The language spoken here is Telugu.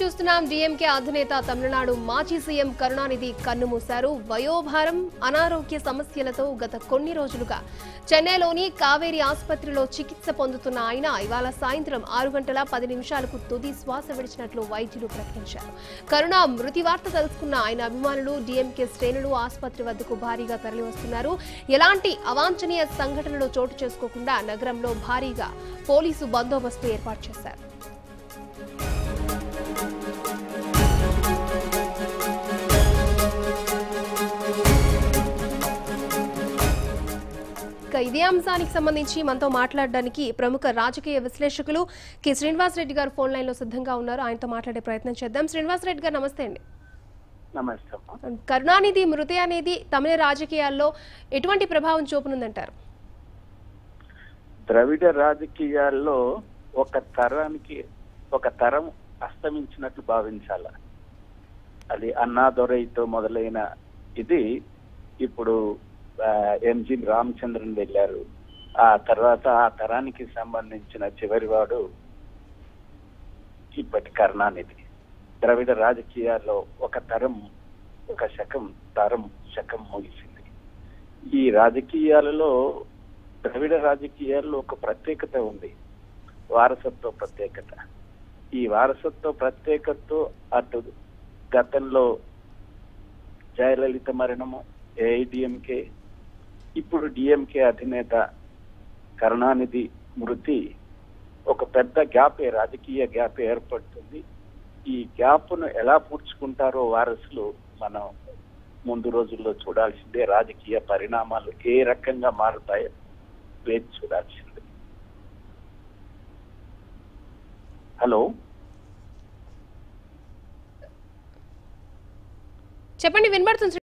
చూస్తున్నాం. డీఎంకే అధినేత తమిళనాడు మాజీ సీఎం కరుణానిధి కన్నుమూశారు. వయోభారం, అనారోగ్య సమస్యలతో గత కొన్ని రోజులుగా చెన్నైలోని కావేరీ ఆసుపత్రిలో చికిత్స పొందుతున్న ఆయన ఇవాళ సాయంత్రం 6:10 తుది శ్వాస విడిచినట్లు వైద్యులు ప్రకటించారు. కరుణ మృతి వార్త తెలుసుకున్న ఆయన అభిమానులు, డీఎంకే శ్రేణులు ఆసుపత్రి వద్దకు భారీగా తరలివస్తున్నారు. ఎలాంటి అవాంఛనీయ సంఘటనలు చోటు చేసుకోకుండా నగరంలో భారీగా పోలీసు బందోబస్తు ఏర్పాటు చేశారు. ఇదే అంశానికి సంబంధించి మనతో మాట్లాడడానికి ప్రముఖ రాజకీయ విశ్లేషకులు కె శ్రీనివాస్ రెడ్డి గారు ఫోన్ లైన్ లో సిద్ధంగా ఉన్నారు. ఆయనతో మాట్లాడే ప్రయత్నం చేద్దాం. శ్రీనివాస్ రెడ్డి గారు నమస్తే అండి. నమస్తే. కరుణానిధి మృతి అనేది తమిళ రాజకీయాల్లో ఎటువంటి ప్రభావం చూపనుందంటారు? ద్రవిడ రాజకీయాల్లో ఒక తరం అస్తమించినట్లు భావించాల. అది అన్నాదొరైతో మొదలైన ఇది ఇప్పుడు ఎంజి రామచంద్రన్ వెళ్ళారు. ఆ తర్వాత ఆ తరానికి సంబంధించిన చివరివాడు ఇప్పటి కరుణానిధి. ద్రవిడ రాజకీయాల్లో ఒక శకం ముగిసింది. ఈ రాజకీయాలలో ద్రవిడ రాజకీయాల్లో ఒక ప్రత్యేకత ఉంది, వారసత్వ ప్రత్యేకత. ఈ వారసత్వ ప్రత్యేకతతో అటు గతంలో జయలలిత మరణము, ఏఐడిఎంకే, ఇప్పుడు డిఎంకే అధినేత కరుణానిధి మృతి ఒక పెద్ద రాజకీయ గ్యాప్ ఏర్పడుతుంది. ఈ గ్యాప్ను ఎలా పూడ్చుకుంటారో వారసులు మనం ముందు రోజుల్లో చూడాల్సిందే. రాజకీయ పరిణామాలు ఏ రకంగా మారుతాయో వేచి చూడాల్సిందే. హలో, చెప్పండి, వినబడుతుంది.